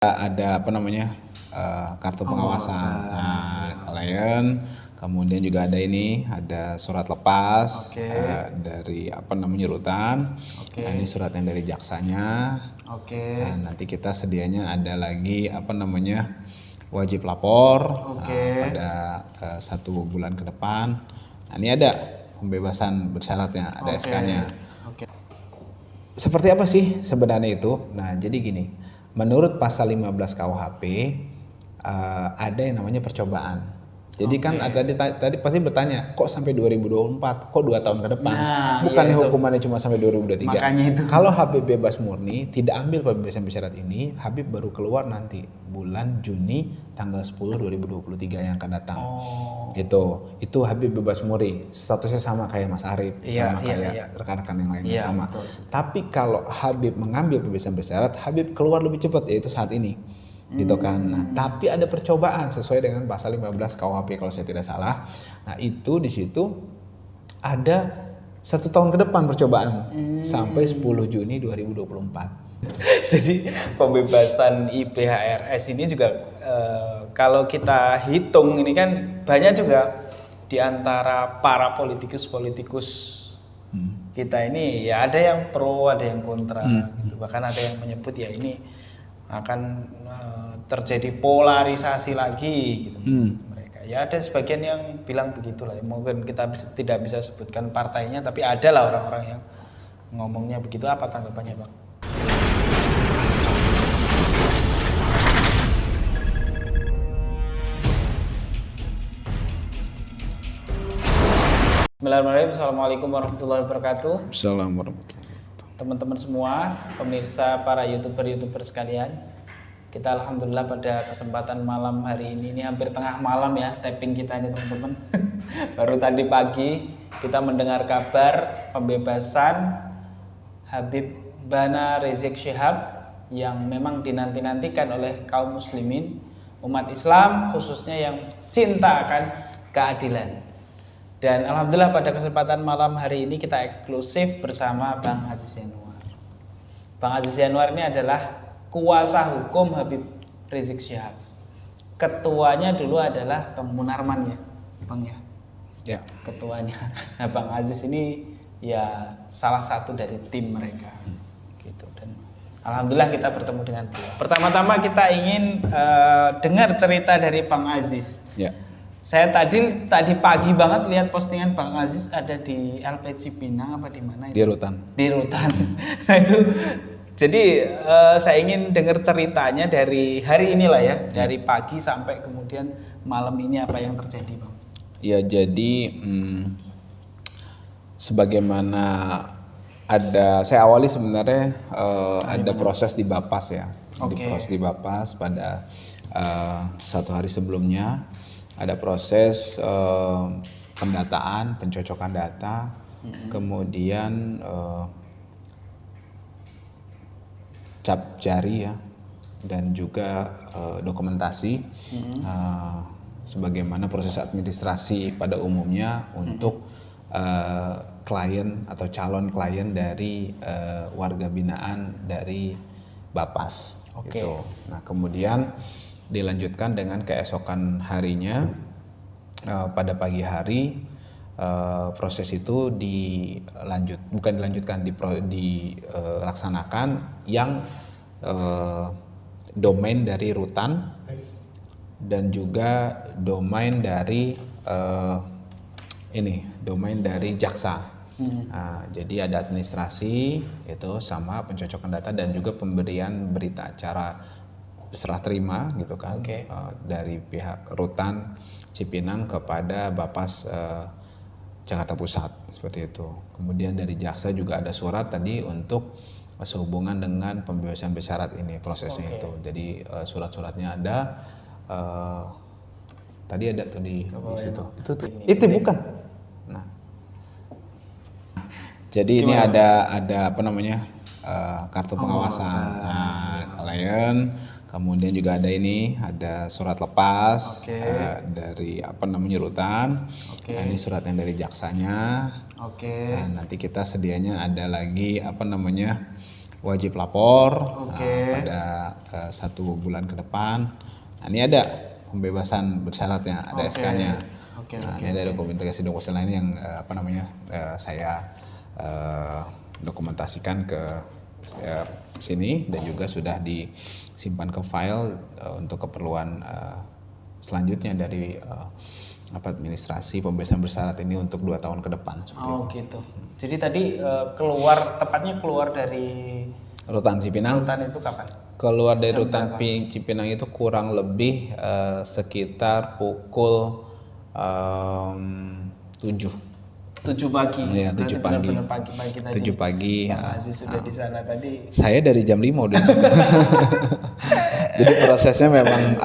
ada apa namanya kartu pengawasan. Klien, kemudian juga ada ada surat lepas dari apa namanya rutan. Nah, ini surat yang dari jaksanya. Nah, nanti kita sedianya ada lagi apa namanya wajib lapor pada 1 bulan ke depan. Nah, ini ada pembebasan bersyaratnya, ada SK-nya. Seperti apa sih sebenarnya itu? Nah, jadi gini, menurut pasal 15 KUHP ada yang namanya percobaan. Jadi kan tadi pasti bertanya, kok sampai 2024? Kok 2 tahun ke depan? Bukannya hukumannya cuma sampai 2023? Makanya itu. Kalau Habib bebas murni, tidak ambil pembebasan bersyarat ini, Habib baru keluar nanti bulan Juni tanggal 10 2023 yang akan datang. Itu Habib bebas murni, statusnya sama kayak Mas Arif, sama kayak rekan-rekan yang lainnya sama. Betul. Tapi kalau Habib mengambil pembebasan bersyarat, Habib keluar lebih cepat, yaitu saat ini. Gitu kan. Nah, tapi ada percobaan sesuai dengan pasal 15 KUHP kalau saya tidak salah. Nah, itu di situ ada 1 tahun ke depan percobaan sampai 10 Juni 2024. Jadi pembebasan IPHRS ini juga kalau kita hitung ini kan banyak juga di antara para politikus kita ini ya ada yang pro, ada yang kontra gitu. Bahkan ada yang menyebut ya ini akan terjadi polarisasi lagi gitu mereka. Ya ada sebagian yang bilang begitulah. Mungkin kita tidak bisa sebutkan partainya, tapi ada lah orang-orang yang ngomongnya begitu. Apa tanggapannya, Bang? Bismillahirrahmanirrahim. Assalamualaikum warahmatullahi wabarakatuh. Assalamualaikum warahmatullahi wabarakatuh. Teman-teman semua, pemirsa para YouTuber sekalian, kita alhamdulillah pada kesempatan malam hari ini hampir tengah malam ya tapping kita ini teman-teman. Baru tadi pagi kita mendengar kabar pembebasan Habib Bana Rizik Syihab yang memang dinanti-nantikan oleh kaum muslimin, umat Islam khususnya yang cinta akan keadilan. Dan alhamdulillah pada kesempatan malam hari ini kita eksklusif bersama Bang Aziz Yanuar. Bang Aziz Yanuar ini adalah kuasa hukum Habib Rizik Syihab. Ketuanya dulu adalah Bang Munarman ya, Bang ya. Ya. Ketuanya. Nah, Bang Aziz ini ya salah satu dari tim mereka. Gitu. Dan alhamdulillah kita bertemu dengan beliau. Pertama-tama kita ingin dengar cerita dari Bang Aziz. Ya. Saya tadi pagi banget lihat postingan Bang Aziz ada di LP Cipinang apa di mana itu? Di Rutan. Di Rutan. Nah itu jadi saya ingin dengar ceritanya dari hari inilah ya, dari pagi sampai kemudian malam ini apa yang terjadi, Bang? Ya, jadi sebagaimana saya awali sebenarnya ada proses di Bapas ya. Di proses di Bapas pada 1 hari sebelumnya ada proses pendataan, pencocokan data, kemudian cap jari ya, dan juga dokumentasi sebagaimana proses administrasi pada umumnya untuk klien atau calon klien dari warga binaan dari Bapas. Gitu. Nah, kemudian dilanjutkan dengan keesokan harinya pada pagi hari proses itu dilaksanakan yang domain dari rutan dan juga domain dari domain dari jaksa. Nah, jadi ada administrasi itu sama pencocokan data dan juga pemberian berita acara serah terima gitu kan dari pihak rutan Cipinang kepada Bapas Jakarta Pusat seperti itu. Kemudian dari jaksa juga ada surat tadi untuk sehubungan dengan pembebasan bersyarat ini prosesnya itu. Jadi surat-suratnya ada tadi ada tuh di situ. Itu bukan. Nah. Jadi ini ada apa namanya kartu pengawasan. Klien, kemudian juga ada surat lepas dari apa namanya rutan. Nah, ini surat yang dari jaksanya. Nah, nanti kita sedianya ada lagi apa namanya wajib lapor Oke. pada 1 bulan ke depan. Nah, ini ada pembebasan bersyaratnya, ada Oke. SK-nya. Oke, Nah, oke, ini ada dokumentasi lain yang saya dokumentasikan ke sini dan juga sudah disimpan ke file untuk keperluan selanjutnya dari administrasi pembebasan bersyarat ini untuk 2 tahun ke depan. Oh Itu. gitu. Jadi tadi tepatnya keluar dari Rutan Cipinang. rutan itu kapan? Keluar dari Jam rutan berapa? Cipinang itu kurang lebih sekitar pukul 7. 7 pagi. Iya, 7 Berarti pagi. benar-benar pagi-pagi tadi. 7 pagi. Bang Aziz sudah di sana tadi. Saya dari jam 5 udah di sana. Jadi prosesnya memang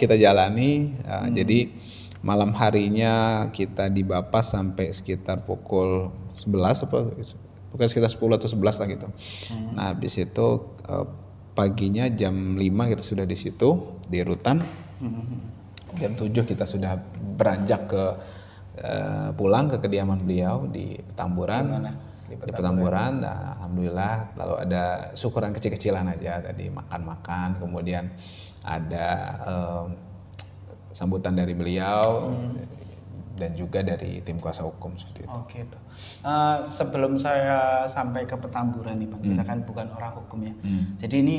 kita jalani. Jadi malam harinya kita di Bapas sampai sekitar pukul 11 pokoknya sekitar 10 atau 11 lah gitu. Nah, habis itu paginya jam 5 kita sudah di situ di rutan. Jam 7 kita sudah beranjak ke pulang ke kediaman beliau di Petamburan. Di Petamburan. Nah, alhamdulillah lalu ada syukuran kecil-kecilan aja tadi, makan-makan, kemudian ada sambutan dari beliau dan juga dari tim kuasa hukum seperti itu. Oke itu. Sebelum saya sampai ke Petamburan nih Bang, kita kan bukan orang hukum ya. Jadi ini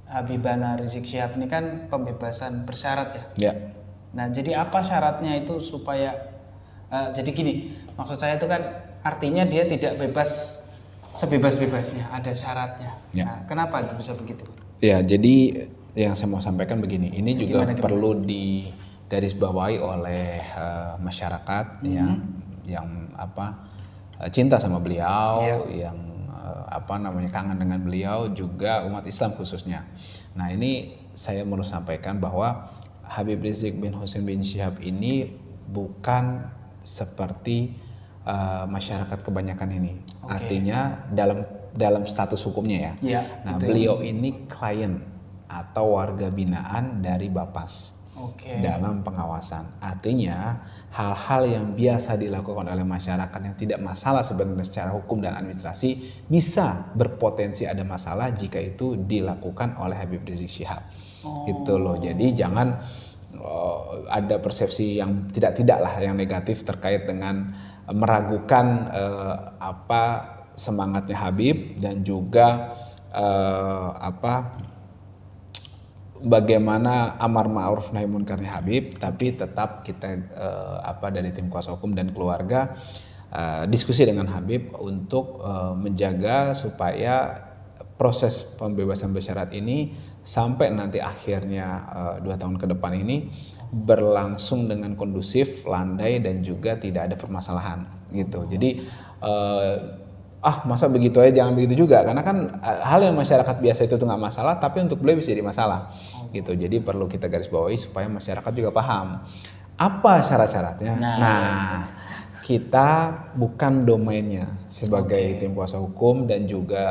Habibana Rizik Syihab ini kan pembebasan bersyarat ya. Ya. Nah, jadi apa syaratnya itu supaya jadi gini, maksud saya itu kan artinya dia tidak bebas sebebas-bebasnya, ada syaratnya. Ya. Nah, kenapa itu bisa begitu? Ya, jadi yang saya mau sampaikan begini, ini juga Gimana? perlu digarisbawahi oleh masyarakat yang cinta sama beliau, yang kangen dengan beliau, juga umat Islam khususnya. Nah, ini saya mau sampaikan bahwa Habib Rizik bin Hussein bin Syihab ini bukan seperti masyarakat kebanyakan ini. Artinya dalam status hukumnya ya. Iya, Nah, betul. beliau ini klien atau warga binaan dari Bapas dalam pengawasan. Artinya hal-hal yang biasa dilakukan oleh masyarakat yang tidak masalah sebenarnya secara hukum dan administrasi bisa berpotensi ada masalah jika itu dilakukan oleh Habib Rizik Syihab. Gitu loh. Jadi jangan ada persepsi yang tidak lah yang negatif terkait dengan meragukan semangatnya Habib dan juga bagaimana amar ma'ruf nahi munkarnya Habib, tapi tetap kita dari tim kuasa hukum dan keluarga diskusi dengan Habib untuk menjaga supaya proses pembebasan bersyarat ini sampai nanti akhirnya 2 tahun ke depan ini berlangsung dengan kondusif, landai dan juga tidak ada permasalahan gitu. Jadi masa begitu aja, jangan begitu juga, karena kan hal yang masyarakat biasa itu tuh nggak masalah, tapi untuk beliau bisa jadi masalah gitu. Jadi perlu kita garis bawahi supaya masyarakat juga paham apa syarat-syaratnya. Nah, kita bukan domainnya sebagai tim kuasa hukum dan juga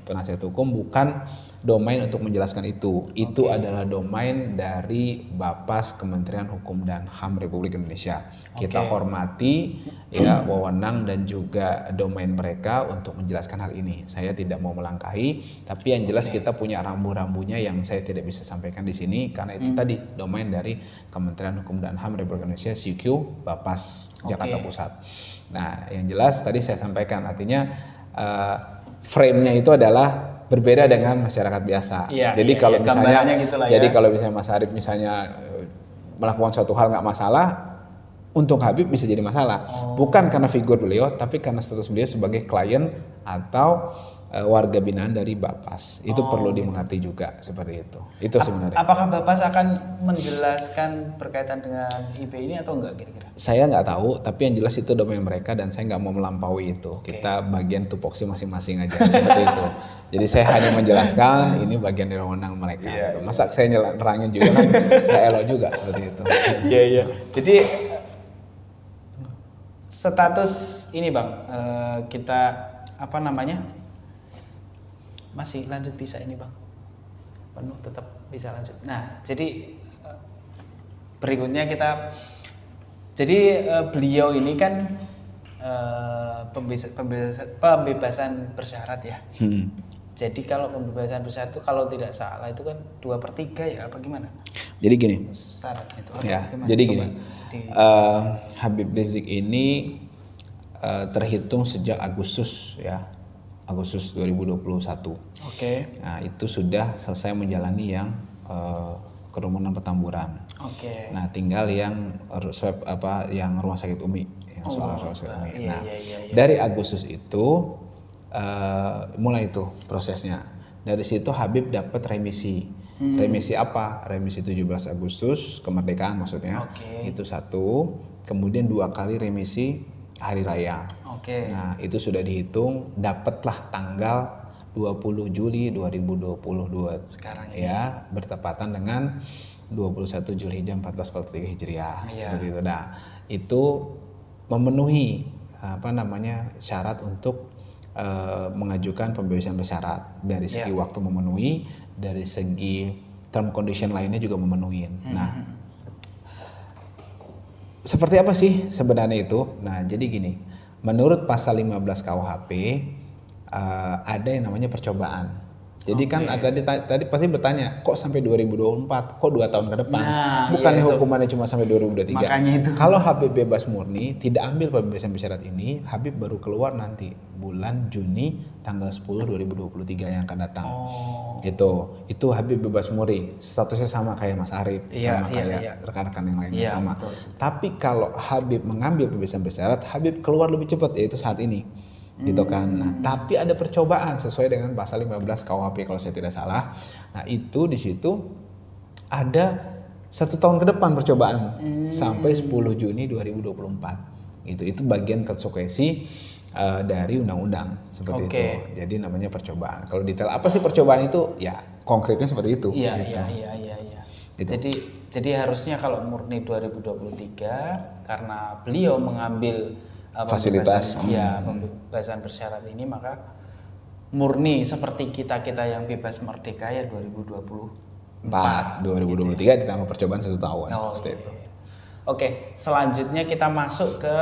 penasihat hukum, bukan domain untuk menjelaskan itu. Itu adalah domain dari Bapas Kementerian Hukum dan HAM Republik Indonesia. Kita hormati ya wewenang dan juga domain mereka untuk menjelaskan hal ini. Saya tidak mau melangkahi, tapi yang jelas kita punya rambu-rambunya yang saya tidak bisa sampaikan di sini karena itu tadi domain dari Kementerian Hukum dan HAM Republik Indonesia, CQ Bapas Jakarta Pusat. Nah, yang jelas tadi saya sampaikan artinya frame-nya itu adalah berbeda dengan masyarakat biasa. Jadi kalau misalnya, kalau misalnya Mas Arif misalnya melakukan suatu hal nggak masalah, untuk Habib bisa jadi masalah. Bukan karena figur beliau, tapi karena status beliau sebagai klien atau warga binaan dari Bapas. Itu perlu dimengerti juga seperti itu. Itu sebenarnya. Apakah Bapas akan menjelaskan berkaitan dengan IP ini atau enggak kira-kira? Saya nggak tahu, tapi yang jelas itu domain mereka dan saya nggak mau melampaui itu. Kita bagian tupoksi masing-masing aja seperti itu. Jadi saya hanya menjelaskan ini bagian dari wewenang mereka. Masa saya nerangin juga kan nggak elok juga seperti itu. Iya. Jadi status ini Bang, kita masih lanjut bisa ini Bang, penuh tetap bisa lanjut. Nah, jadi berikutnya beliau ini kan pembebasan bersyarat ya. Jadi kalau pembebasan bersyarat itu kalau tidak salah itu kan 2/3 ya apa gimana? Jadi gini. Syaratnya itu. Ya, gimana? jadi gini. Habib Rizik ini terhitung sejak Agustus ya. Agustus 2021. Oke. Nah, itu sudah selesai menjalani yang kerumunan Petamburan. Oke. Nah, tinggal yang swab yang rumah sakit Umi, yang soal rumah sakit Umi. Iya, Nah, iya. dari Agustus itu mulai itu prosesnya. Dari situ Habib dapat remisi. Remisi apa? Remisi 17 Agustus kemerdekaan maksudnya. Itu satu. Kemudian 2 kali remisi hari raya. Nah, itu sudah dihitung, dapatlah tanggal 20 Juli 2022 sekarang ya, bertepatan dengan 21 Zulhijjah 1443 Hijriah. Seperti itu. Nah, itu memenuhi syarat untuk mengajukan pembebasan bersyarat. Dari segi waktu memenuhi, dari segi term condition lainnya juga memenuhi. Nah, seperti apa sih sebenarnya itu? Nah, jadi gini, menurut pasal 15 KUHP ada yang namanya percobaan. Jadi kan tadi pasti bertanya, kok sampai 2024? Kok 2 tahun ke depan? Bukannya hukumannya cuma sampai 2023? Makanya itu. Kalau Habib bebas murni, tidak ambil pembebasan bersyarat ini, Habib baru keluar nanti bulan Juni tanggal 10 2023 yang akan datang. Itu Habib bebas murni, statusnya sama kayak Mas Arif, sama kayak rekan-rekan yang lainnya sama. Betul. Tapi kalau Habib mengambil pembebasan bersyarat, Habib keluar lebih cepat, yaitu saat ini. Gitu kan. Nah, tapi ada percobaan sesuai dengan pasal 15 KUHP kalau saya tidak salah. Nah, itu di situ ada 1 tahun ke depan percobaan sampai 10 Juni 2024. Itu bagian konsekuensi dari undang-undang seperti itu. Jadi namanya percobaan. Kalau detail apa sih percobaan itu? Ya, konkretnya seperti itu. Iya. Gitu. Jadi harusnya kalau murni 2023 karena beliau mengambil fasilitas pembebasan bersyarat ini, maka murni seperti kita yang bebas merdeka ya 2024. 2023 ditambah percobaan 1 tahun. Seperti itu. Oke, selanjutnya kita masuk ke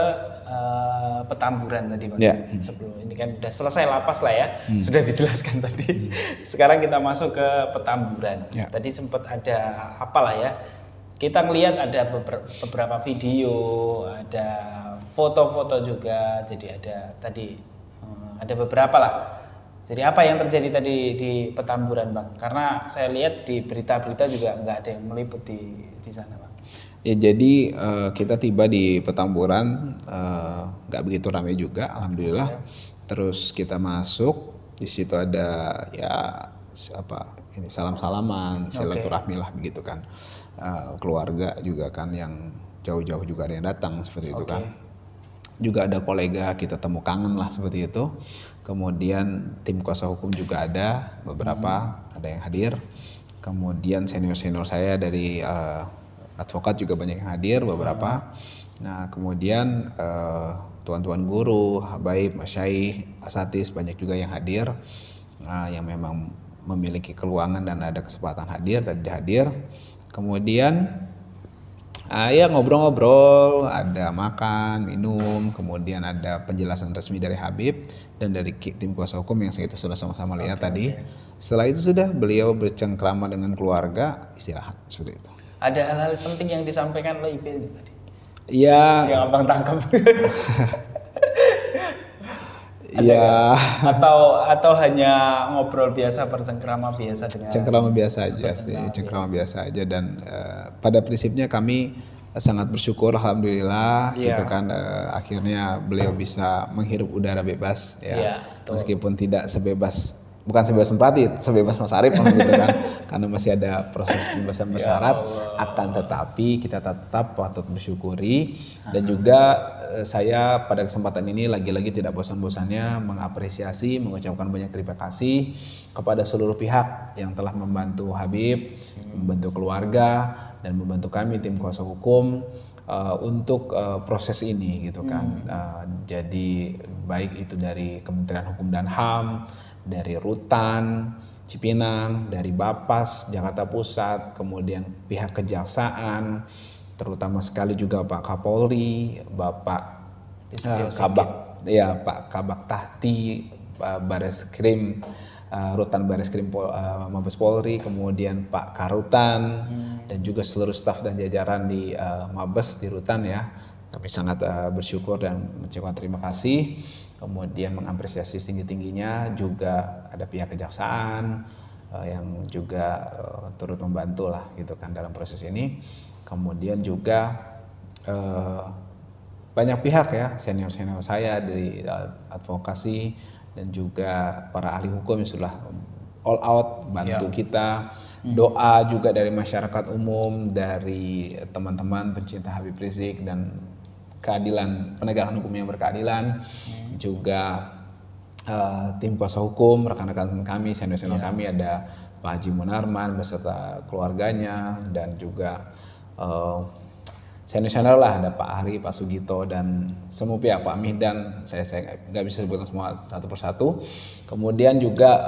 Petamburan tadi Pak. Sebelum ini kan udah selesai lapas lah ya, sudah dijelaskan tadi. Sekarang kita masuk ke Petamburan. Tadi sempat ada apalah ya. Kita ngelihat ada beberapa video, ada foto-foto juga, jadi ada beberapa lah. Jadi apa yang terjadi tadi di Petamburan, Bang? Karena saya lihat di berita-berita juga nggak ada yang meliput di sana, Bang. Ya, jadi kita tiba di Petamburan, nggak begitu ramai juga, alhamdulillah. Terus kita masuk, di situ ada salam-salaman, silaturahmi lah begitu kan. Keluarga juga kan yang jauh-jauh juga ada yang datang seperti itu kan. Juga ada kolega kita temu kangen lah seperti itu. Kemudian tim kuasa hukum juga ada beberapa, ada yang hadir. Kemudian senior-senior saya dari advokat juga banyak yang hadir beberapa. Nah, kemudian tuan-tuan guru, habaib, masyaikh, asatis banyak juga yang hadir. Yang memang memiliki keluangan dan ada kesempatan hadir dan hadir. Kemudian ngobrol-ngobrol, ada makan, minum, kemudian ada penjelasan resmi dari Habib dan dari tim kuasa hukum yang kita sudah sama-sama lihat tadi. Setelah itu sudah beliau bercengkrama dengan keluarga, istirahat seperti itu. Ada hal-hal penting yang disampaikan oleh IP tadi? Iya. Yang Abang tangkap. Iya. Atau hanya ngobrol biasa, bercengkrama biasa dengan cengkrama biasa aja sih, cengkrama biasa aja dan pada prinsipnya kami sangat bersyukur alhamdulillah gitu kan akhirnya beliau bisa menghirup udara bebas ya. Meskipun tidak bukan sebebas Semprati, sebebas Mas Arif gitu kan karena masih ada proses pembebasan bersyarat akan tetapi kita tetap patut bersyukuri dan juga saya pada kesempatan ini lagi-lagi tidak bosan-bosannya mengapresiasi, mengucapkan banyak terima kasih kepada seluruh pihak yang telah membantu Habib, membantu keluarga dan membantu kami tim kuasa hukum untuk proses ini gitu kan. Jadi baik itu dari Kementerian Hukum dan HAM, dari Rutan Cipinang, dari Bapas Jakarta Pusat, kemudian pihak kejaksaan, terutama sekali juga Pak Kapolri, Bapak Kabak, ya Pak Kabak Tahti, Bareskrim, Rutan Bareskrim Mabes Polri, kemudian Pak Karutan, dan juga seluruh staf dan jajaran di Mabes di Rutan ya. Kami sangat bersyukur dan mengucapkan terima kasih. Kemudian mengapresiasi setinggi-tingginya juga ada pihak kejaksaan yang juga turut membantu lah gitu kan dalam proses ini. Kemudian juga banyak pihak ya, senior-senior saya dari advokasi dan juga para ahli hukum yang sudah all out bantu kita. Doa juga dari masyarakat umum, dari teman-teman pencinta Habib Rizik dan keadilan, penegakan hukum yang berkeadilan. Juga tim kuasa hukum, rekan-rekan kami, senior-senior kami, ada Pak Haji Munarman beserta keluarganya, dan juga senior-senior lah, ada Pak Ari, Pak Sugito, dan semua pihak, Pak Mihdan, saya nggak bisa sebutkan semua satu persatu. Kemudian juga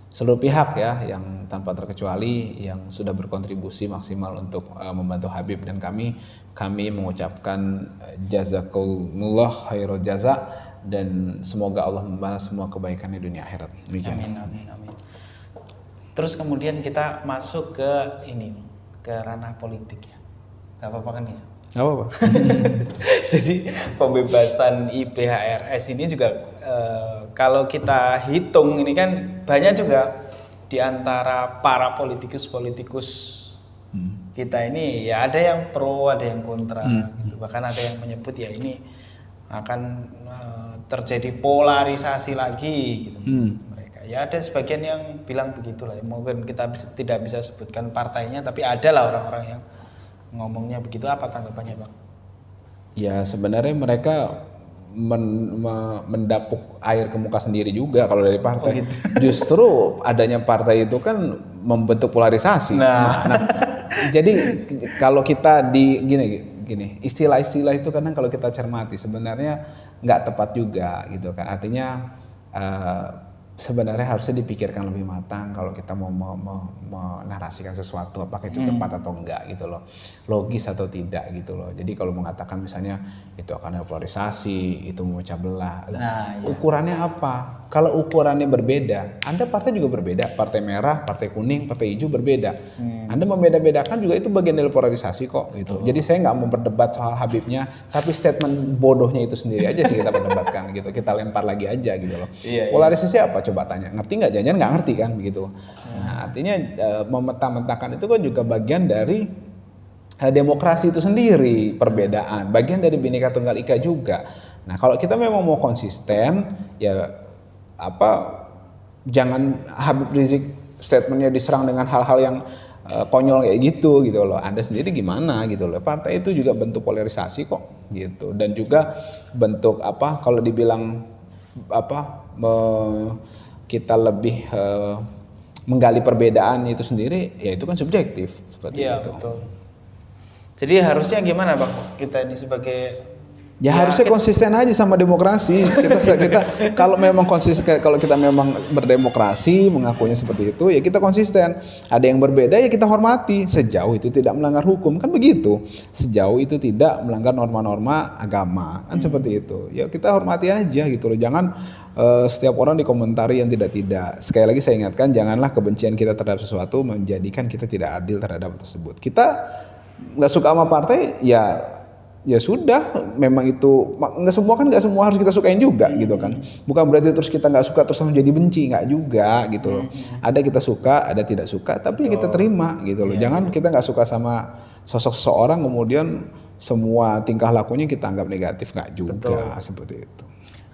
seluruh pihak ya yang tanpa terkecuali yang sudah berkontribusi maksimal untuk membantu Habib, dan kami mengucapkan jazakumullah khairul jaza, dan semoga Allah membalas semua kebaikan di dunia akhirat. Amin, amin, amin. Terus kemudian kita masuk ke ini, ke ranah politik ya. Gak apa-apa kan ya? Gak apa-apa. Jadi pembebasan IPHRS ini juga kalau kita hitung ini kan banyak juga di antara para politikus kita ini ya, ada yang pro, ada yang kontra gitu. Bahkan ada yang menyebut ya ini akan terjadi polarisasi lagi gitu mereka. Ya ada sebagian yang bilang begitulah. Mungkin kita tidak bisa sebutkan partainya, tapi ada lah orang-orang yang ngomongnya begitu. Apa tanggapannya Bang? Ya sebenarnya mereka mendapuk air ke muka sendiri juga kalau dari partai. Gitu. Justru adanya partai itu kan membentuk polarisasi. Nah, jadi kalau kita di gini, istilah-istilah itu kadang kalau kita cermati sebenarnya nggak tepat juga gitu kan. Artinya sebenarnya harusnya dipikirkan lebih matang kalau kita mau menarasikan sesuatu, apakah itu tepat atau enggak gitu loh, logis atau tidak gitu loh. Jadi kalau mengatakan misalnya itu akan ada polarisasi, itu memecah belah, ukurannya apa? Kalau ukurannya berbeda, Anda partai juga berbeda, partai merah, partai kuning, partai hijau berbeda. Anda membeda-bedakan juga itu bagian dari polarisasi kok gitu. Jadi saya nggak mau berdebat soal Habibnya, tapi statement bodohnya itu sendiri aja sih kita perdebatkan gitu. Kita lempar lagi aja gitu loh. Polarisasi apa? Coba tanya. Ngerti nggak? Jangan nggak ngerti kan begitu. Nah artinya memeta-metakan itu kan juga bagian dari demokrasi itu sendiri, perbedaan. Bagian dari Bhinneka Tunggal Ika juga. Nah kalau kita memang mau konsisten ya jangan Habib Rizik statementnya diserang dengan hal-hal yang konyol kayak gitu loh. Anda sendiri gimana gitu loh. Partai itu juga bentuk polarisasi kok gitu, dan juga bentuk kalau dibilang kita lebih menggali perbedaan itu sendiri ya itu kan subjektif seperti itu. Betul. Jadi harusnya gimana Bang kita ini sebagai harusnya konsisten aja sama demokrasi. Kita kalau memang konsisten, kalau kita memang berdemokrasi mengakuinya seperti itu ya kita konsisten. Ada yang berbeda ya kita hormati sejauh itu tidak melanggar hukum, kan begitu. Sejauh itu tidak melanggar norma-norma agama, kan seperti itu. Ya kita hormati aja gitu loh. Jangan setiap orang dikomentari yang tidak. Sekali lagi saya ingatkan, janganlah kebencian kita terhadap sesuatu menjadikan kita tidak adil terhadap tersebut. Kita nggak suka sama partai ya sudah, memang itu nggak semua harus kita sukain juga gitu kan. Bukan berarti terus kita nggak suka terus langsung jadi benci, nggak juga gitu loh. Ada kita suka, ada tidak suka, tapi kita terima gitu loh. Jangan kita nggak suka sama sosok seseorang kemudian semua tingkah lakunya kita anggap negatif, nggak juga. Seperti itu.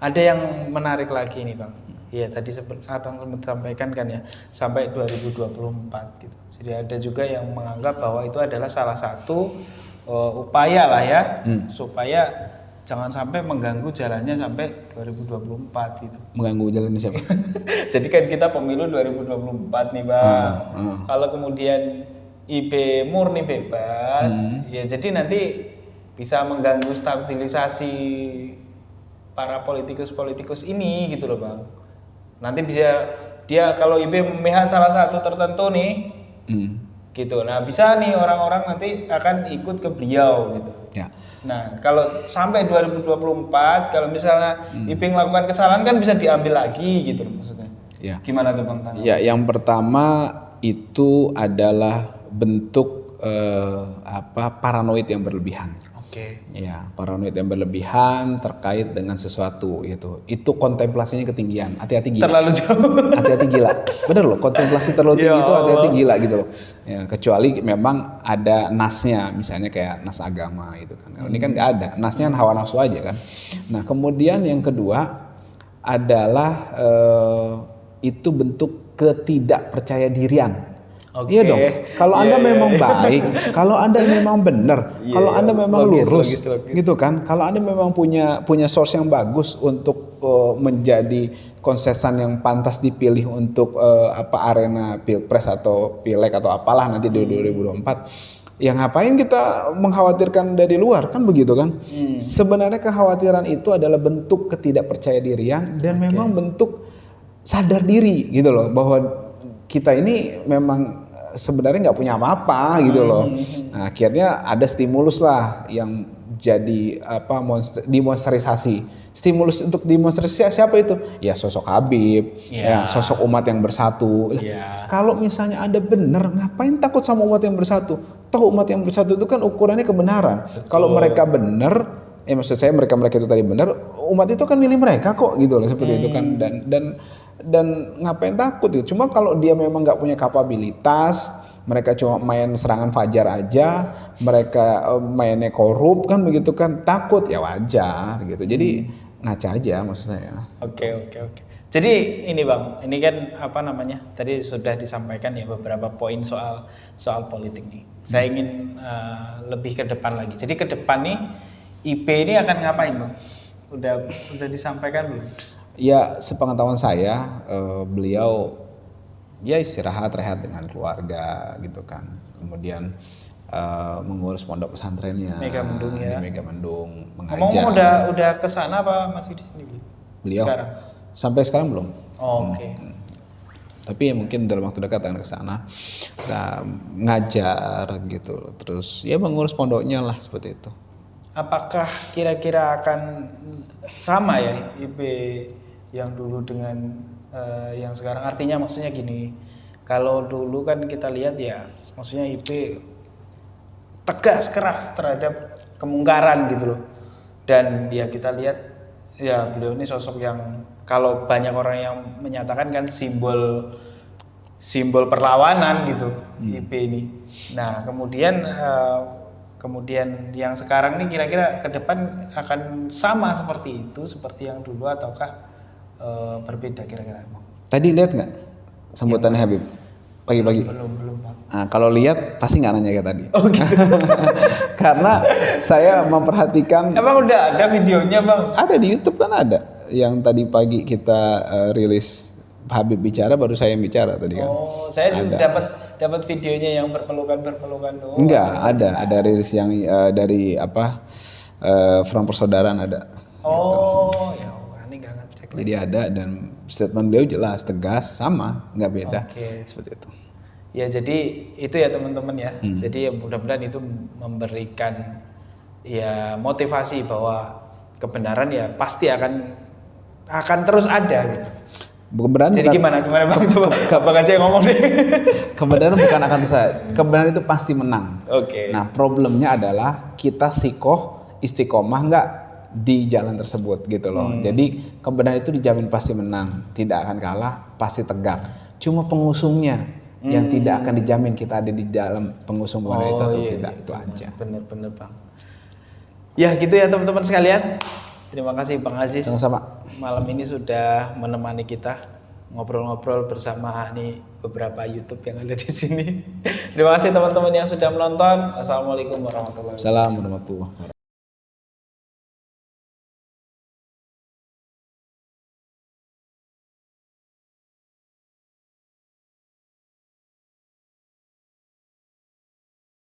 Ada yang menarik lagi nih Bang. Iya tadi Abang sampaikan kan ya sampai 2024 gitu. Jadi ada juga yang menganggap bahwa itu adalah salah satu upaya lah ya supaya jangan sampai mengganggu jalannya sampai 2024 gitu. Mengganggu jalannya siapa? Jadi kan kita pemilu 2024 nih Bang. Kalau kemudian IB murni bebas, ya jadi nanti bisa mengganggu stabilisasi para politikus ini gitu loh Bang. Nanti bisa dia kalau IB memihak salah satu tertentu nih, gitu. Nah bisa nih orang-orang nanti akan ikut ke beliau gitu. Ya. Nah kalau sampai 2024 kalau misalnya Iping lakukan kesalahan kan bisa diambil lagi gitu loh maksudnya. Ya. Gimana tuh Bang Tangga? Ya, yang pertama itu adalah bentuk paranoid yang berlebihan. Oke. Ya, paranoid yang berlebihan terkait dengan sesuatu gitu. Itu kontemplasinya ketinggian. Hati-hati gila. Terlalu jauh. Hati-hati gila. Bener loh, kontemplasi terlalu tinggi itu hati-hati gila gitu loh. Ya, kecuali memang ada nasnya, misalnya kayak nas agama gitu kan. Kalau ini kan nggak ada, nasnya hawa nafsu aja kan. Nah, kemudian yang kedua adalah itu bentuk ketidakpercaya dirian. Iya dong. Kalau Anda memang baik, kalau Anda memang benar, kalau Anda memang lurus, gitu kan. Kalau Anda memang punya source yang bagus untuk menjadi konsesan yang pantas dipilih untuk arena pilpres atau pileg atau apalah nanti di 2024. Ya ngapain kita mengkhawatirkan dari luar kan begitu kan? Sebenarnya kekhawatiran itu adalah bentuk ketidakpercaya dirian dan memang bentuk sadar diri gitu loh bahwa kita ini memang sebenarnya nggak punya apa-apa gitu loh. Nah, akhirnya ada stimulus lah yang jadi demonstrisasi. Stimulus untuk demonstrasi siapa itu? Ya sosok Habib, ya sosok umat yang bersatu. Kalau misalnya Anda benar, ngapain takut sama umat yang bersatu? Toh umat yang bersatu itu kan ukurannya kebenaran. Kalau mereka benar, maksud saya mereka itu tadi benar, umat itu kan milih mereka kok gitu loh seperti itu kan dan ngapain takut gitu. Cuma kalau dia memang nggak punya kapabilitas, mereka cuma main serangan fajar aja, mereka mainnya korup kan begitu kan, takut ya wajar gitu. Jadi ngaca aja maksud saya. Oke. Jadi ini Bang, ini kan tadi sudah disampaikan ya beberapa poin soal politik nih. Saya ingin lebih ke depan lagi. Jadi ke depan nih IP ini akan ngapain Bang? Udah disampaikan belum? Ya sepengetahuan saya beliau ya istirahat rehat dengan keluarga gitu kan, kemudian mengurus pondok pesantrennya Megamendung di ya. Megamendung mengajar. Ngomong udah kesana apa masih di sini beliau? Sekarang? Sampai sekarang belum. Oke. Tapi ya mungkin dalam waktu dekat akan kesana, ngajar gitu, terus ya mengurus pondoknya lah seperti itu. Apakah kira-kira akan sama ya IP yang dulu dengan yang sekarang? Artinya maksudnya gini, kalau dulu kan kita lihat ya, maksudnya IP tegas keras terhadap kemungkaran gitu loh. Dan ya kita lihat ya beliau ini sosok yang kalau banyak orang yang menyatakan kan simbol perlawanan gitu IP ini. Nah kemudian yang sekarang nih kira-kira ke depan akan sama seperti itu, seperti yang dulu ataukah berbeda kira-kira? Tadi lihat nggak sambutannya Habib pagi-pagi? Belum Bang. Nah, kalau lihat pasti nggak nanya kayak tadi. Oh gitu. Karena saya memperhatikan. Emang udah ada videonya Bang? Ada di YouTube kan ada. Yang tadi pagi kita rilis Habib bicara, baru saya yang bicara tadi kan. Oh, saya juga dapat videonya yang berpelukan doang. Enggak, ada rilis yang dari Front Persaudaraan ada. Oh, gitu. Ya ini nggak ngecek. Jadi ada dan statement beliau jelas, tegas, sama, nggak beda. Seperti itu. Ya jadi itu ya teman-teman ya. Jadi ya mudah-mudahan itu memberikan ya motivasi bahwa kebenaran ya pasti akan terus ada gitu. Kebenaran jadi gimana Bang? Coba Bang aja yang ngomong deh. Kebenaran bukan akan kebenaran itu pasti menang. Oke. Nah problemnya adalah kita istiqomah nggak di jalan tersebut gitu loh. Jadi kebenaran itu dijamin pasti menang, tidak akan kalah, pasti tegak. Cuma pengusungnya yang tidak akan dijamin kita ada di dalam pengusung kebenaran itu atau tidak, itu aja. Bener Bang. Ya gitu ya teman-teman sekalian. Terima kasih Bang Aziz. Sama-sama. Malam ini sudah menemani kita ngobrol-ngobrol bersama nih beberapa YouTube yang ada di sini. Terima kasih teman-teman yang sudah menonton. Assalamualaikum warahmatullahi wabarakatuh. Assalamualaikum warahmatullahi wabarakatuh.